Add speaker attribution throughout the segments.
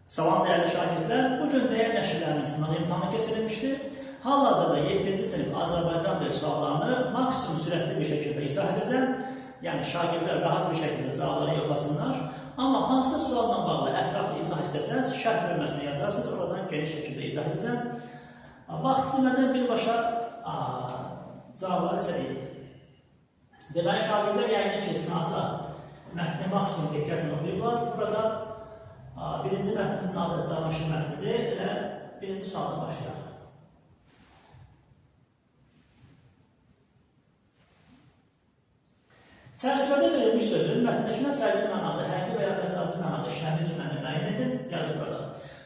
Speaker 1: Salam dəyərli şagirdlər, bugün dəyər nəşrlərinin sınav imtahanı keçirilmişdir. Hal-hazırda 7-ci sinif Azərbaycan dil suallarını maksimum sürətli bir şəkildə izah edəcəm. Yəni şagirdlər rahat bir şəkildə cavabları yoxlasınlar. Amma hansı sualla bağlı ətraflı izah istəsəniz, şərh bölməsinə yazarsınız, oradan geniş şəkildə izah edəcəm. Vaxt bilmədən birbaşa cavabları sələyim. Deməli, şagirdlər yəqin ki, sınavda mətni maksimum diqqətlə oxuyublar. Burada birinci mətnimizin adı Cavanşir mətnidir. Elə birinci sualdan başlayaq. Çərçivədə verilmiş sözün mətndəkindən fərqli mənada, həqiqi və ya məcazi mənada işləndiyi cümləni müəyyən edin, yazın burada.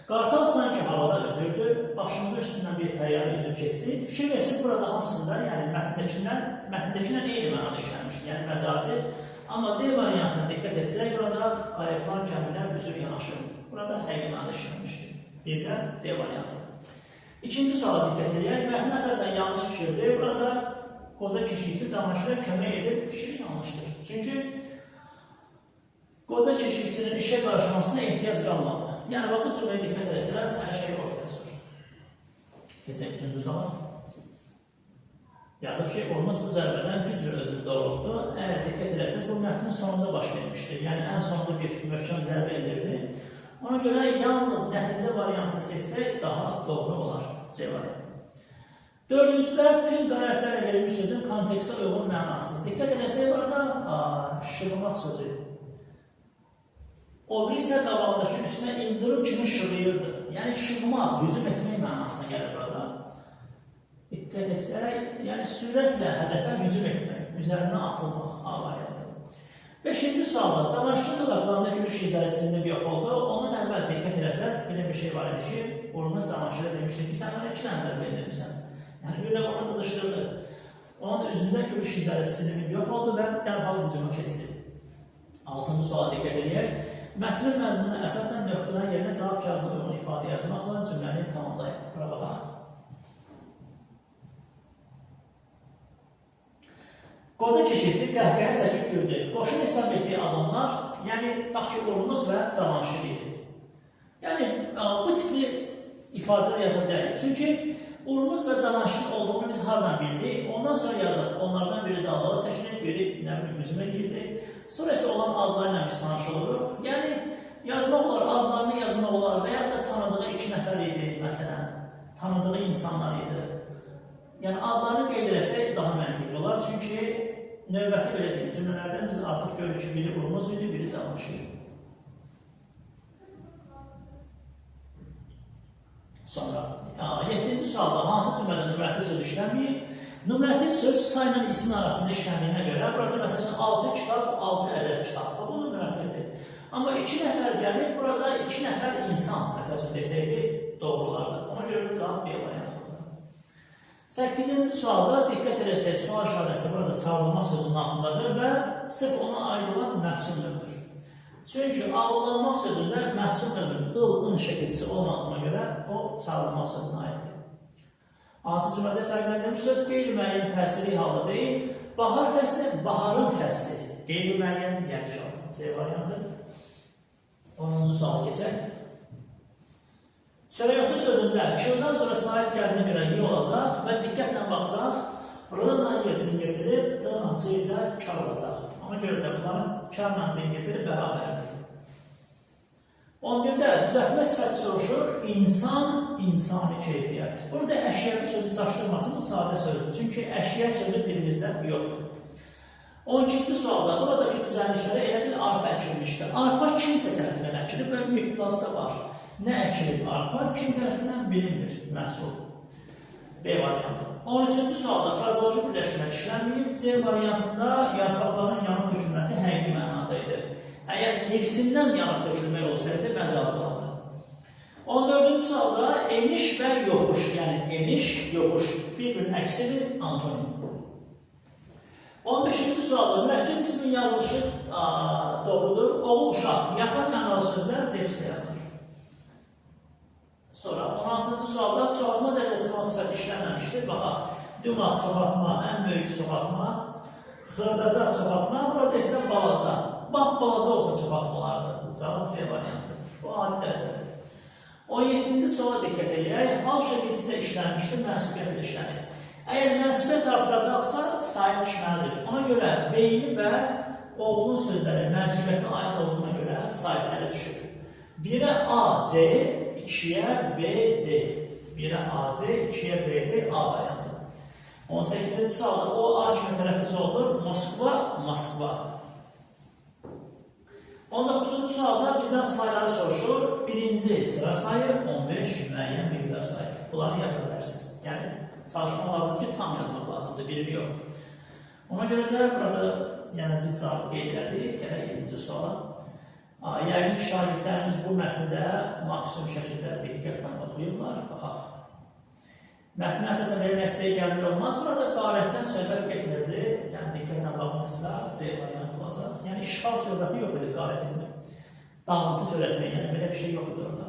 Speaker 1: Qartal sanki havada üzürdü, başımızın üstündən bir təyyarə üzüb keçdi. Fikir versiniz burada hamısında, yəni mətndəkindən eyni mənada işlənmişdir, yəni məcazi. Amma D variantına diqqət etsək, burada qayıqlar, gəmilər üzür yanaşır. Burada həqiqi mənada işlənmişdir. Bir də D variantı. İkinci suala diqqət edək. Mətn əsasən yanlış fikirdir. Burada qoca keşikçi Cavanşirə kömək edir, fikri yanlışdır. Çünki qoca keşikçinin işə qarışmasına ehtiyac qalmadı. Yəni, bu cümləyə diqqət etsəniz, hər şey ortaya çıxır. Keçək üçüncü suala. Yazıb ki, olmaz bu zərbədən güclə özü doğruldu. Əgər diqqət edərsiniz, bu mətnin sonunda baş vermişdir. Yəni, ən sonunda bir möhkəm zərbə indirdi. Ona görə yalnız nəticə variantını seçsək, daha doğru olar C variantı. Dördüncüdə tüm qarətlərlə verilmiş sözün kontekstə uyğun mənası. Diqqət edərsək, burada şırımaq sözü. O bir isə qabağındakı üstünə indirib kimi şırıyırdı. Yəni, şırımaq, hücum etmək mənasına gəlir burada. Diqqət etsək, yəni sürətlə hədəfə hücum etmək, üzərinə atılmaq A variantı. Beşinci sualda, Cavanşirin dodaqlarında gülüş izləri silinib yox oldu. Ondan əvvəl diqqət edəsəz, belə bir şey var idi ki, Urmuz Cavanşirə demişdir ki, sən ona 2 dənə zərbə indirmişsən. Yəni, bir də onu qızışdırdı. Onun üzündə gülüş izləri silinib yox oldu və dərhal hücuma keçdi. Altıncı suala diqqət edək. Mətnin məzmununa əsasən nöqtələrin yerinə cavab kağızına uyğun ifadə yazmaqla cümləni tamamlayın. Bura baxaq. Qoca keşikçi qəhqəhə çəkib güldü. Qoşun hesab etdiyi adamlar, yəni Daki Urmuz və Cavanşir idi. Yəni, bu tipli ifadələr yaza bilərik. Çünki Urmuz və Cavanşir olduğunu biz hardan bildik? Ondan sonra yazıb, onlardan biri daldalı çəkilir, biri hücum edirdi. Sonra isə olan adlarla biz tanış oluruq. Yəni, yazmaq olar, adlarını yazmaq olar və ya da tanıdığı 2 nəfər idi, məsələn, tanıdığı insanlar idi. Yəni, adlarını qeyd eləsək daha məntiqli olar. Çünki növbəti belə deyil, cümlələrdən biz artıq görürük ki, biri Urmuz idi, biri Cavanşir. Sonra, 7-ci sualda hansı cümlədə numerativ söz işlənməyib? Numerativ söz sayla isim arasında işləndiyinə görə, burada məsələn 6 kitab, 6 ədəd kitab, bu numerativdir. Amma 2 nəfər gəlib, burada 2 nəfər insan məsələn desəydi doğrulardır. Ona görə də cavab B variantı olacaq. 8-ci sualda diqqət edərsək, sual işarəsi burada çağrılma sözünün altındadır və sırf ona aid olan məhsul növüdür. Çünki ağıllanmaq sözündə məhsul növünün ıl-ın şəkilçisi olmadığına görə o çağrılma sözünə aiddir. Hansı cümlədə fərqləndirilmiş söz qeyri-müəyyən təsirli halda deyil, bahar fəsli, baharın fəsli. Qeyri-müəyyən yəni ki, C variantı. 10-cu sual keçək. Çörəkotlu sözündə kildan sonra sahib qəbinə görə iyi olacaq və diqqətlə baxsaq, R-la yetini getirir, D-la C isə kar olacaq. Ona görə də bunların karla C-ni getirir bərabərdir. 11-də düzəltmə sifəti soruşur, insan, insani keyfiyyət. Burada əşyəvi sözü çaşdırmasın, bu sadə sözdür. Çünki əşyə sözü dilimizdə yoxdur. 12-ci sualda buradakı düzəlişlərə elə bir arpa əkilmişdir. Arpa kimsə tərəfindən əkilib və mühitlasda var. Nə əkilib arpa, kim tərəfindən bilinmir məhsul. B variantı. 13-cü sualda frazoloji birləşdirmək işlənməyib. C variantında yarpaqların yanıb tökülməsi həqiqi mənada idi. Əgər hirsindən yanıb tökülmək olsaydı, məcazi olardı. 14-cü sualda eniş və yoxuş, yəni eniş, yoxuş bir-birinin əksidir, antonim. 15-ci sualda mürəkkəb qismin yazılışı doğrudur. Oğul, uşaq, yaxın mənalı sözlər defislə yazılır. Sonra 16-cı sualda çoxaltma dərəcəsindən sifət işlənməmişdir. Baxaq, dümaq çoxaltma, ən böyük çoxaltma, xırdacaq çoxaltma, burada isə balaca. Balaca olsa çoxaltma olardı. Cavab C variantı. Bu adi dərəcədir. 17-ci suala diqqət edək. Hal şəkilçisi işlənmişdir, mənsubiyyət ilə işlənir. Əgər mənsubiyyət artıracaqsa, sahib düşməlidir. Ona görə beyni və oğlun sözləri mənsubiyyətə aid olduğuna görə sahibləri düşür. 1-ə AC, 2-yə BD. 1-ə AC, 2-yə BD, A variantı. 18-ci sualda o A kimi tələffüz olunur, Moskva, Moskva. 19-cu sualda bizdən sayıları soruşur. Birinci sıra sayı, 15 müəyyən miqdar sayı. Bunları yaza bilərsiniz. Yəni, çalışmaq lazımdır ki, tam yazmaq lazımdır, birini yox. Ona görə də burada biz cavab qeyd elədik, gələk 20-ci suala. Yəqin ki, şagirdlərimiz bu mətndə maksimum şəkildə diqqətlə oxuyurlar. Baxaq. Mətnə əsasən belə nəticəyə gəlmək olmaz. Burada qarətdən söhbət getmirdi. Yəni, diqqətlə baxmışsa, C variantı olacaq. Yəni, işğal söhbəti yox idi qarət etmək. Dağıntı törətmək, yəni belə bir şey yox idi orada.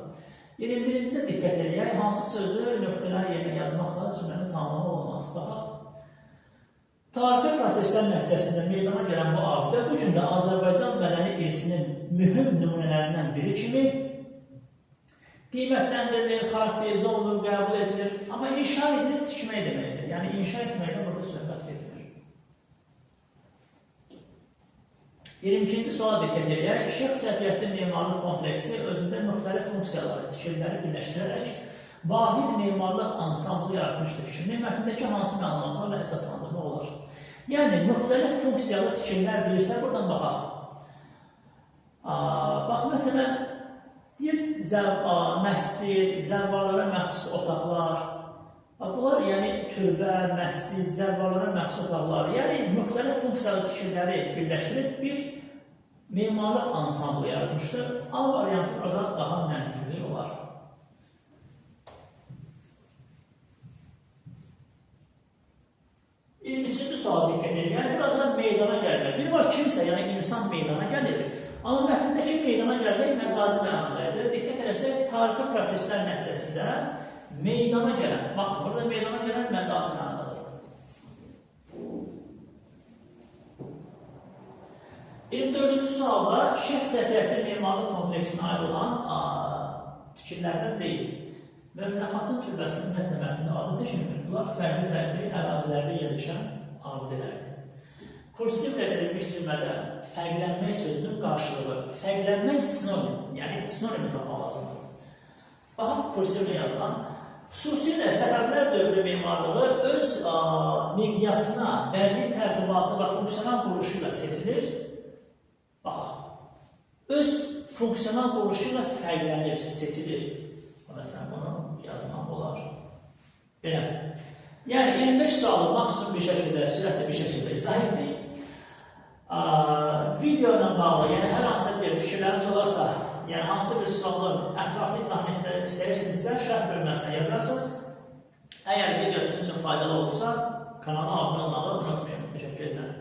Speaker 1: 21-ci də diqqət edək. Hansı sözü nöqtələr yerinə yazmaqla cümlənin tamamı olmaz. Baxaq. Tarixi proseslər nəticəsində meydana gələn bu abidə bu gün də Azərbaycan mədəni irsinin mühüm nümunələrindən biri kimi qiymətləndirilir, xarakterize olunur, qəbul edilir. Amma inşa edilir, tikmək deməkdir. Yəni, inşa etməkdən burada söhbət edilir. 22-ci suala diqqət edək. Şəxs səhviyyətli memarlıq kompleksi özündə müxtəlif funksiyaları, tikililəri birləşdirərək vahid memarlıq ansamblı yaratmışdır fikrini mətndəki hansı məlumatlarla əsaslandırmaq olar? Yəni, müxtəlif funksiyalı tikililər bilirsə, buradan baxaq. Bax, məsələn, məscid, zərvarlara məxsus otaqlar, bunlar yəni türbə, məscid, zərvarlara məxsus otaqlar, yəni müxtəlif funksiyalı tikilləri birləşdirib bir memarlıq ansamblı yaratmışdır. A variantı burada daha məntiqli olar. 23-cü suala diqqət edin. Yəni, burada meydana gəlmək. Bir var kimsə, yəni insan meydana gəlir. Amma mətndəki meydana gəlmək məcazi mənadadır. Diqqət edəsək, tarixi proseslər nəticəsində meydana gələn, bax, burada meydana gələn məcazi mənadadır. 24-cü sualda şəxs səhviyyətli memarlıq kompleksinə aid olan tikililərdən deyil. Möminəxatın türbəsinin mətnə adı çəkilmir. Bunlar fərqli ərazilərdə yerləşən abidələrdir. Kursivlə verilmiş cümlədə fərqlənmək sözünün qarşılığı, fərqlənmək sinonim, yəni sinonimi tapmaq lazımdır. Baxaq, kursivlə yazılan, xüsusilə Səfəvilər dövrü memarlığı öz miqyasına, bəlli tərtibatı və funksional quruluşu ilə seçilir. Baxaq, öz funksional quruluşu ilə fərqlənir, seçilir. Məsələn, bunu yazmaq olar. Belə. Yəni, 25 sualı maksimum bir şəkildə, sürətli bir şəkildə izah etdik. Video ilə bağlı, yəni hər hansısa bir fikirləriniz olarsa, yəni hansısa bir sualın ətraflı izahını istəyirsinizsə, şərh bölməsinə yazarsınız. Əgər video sizin üçün faydalı olursa, kanala abunə olmağı unutmayın. Təşəkkür edirəm.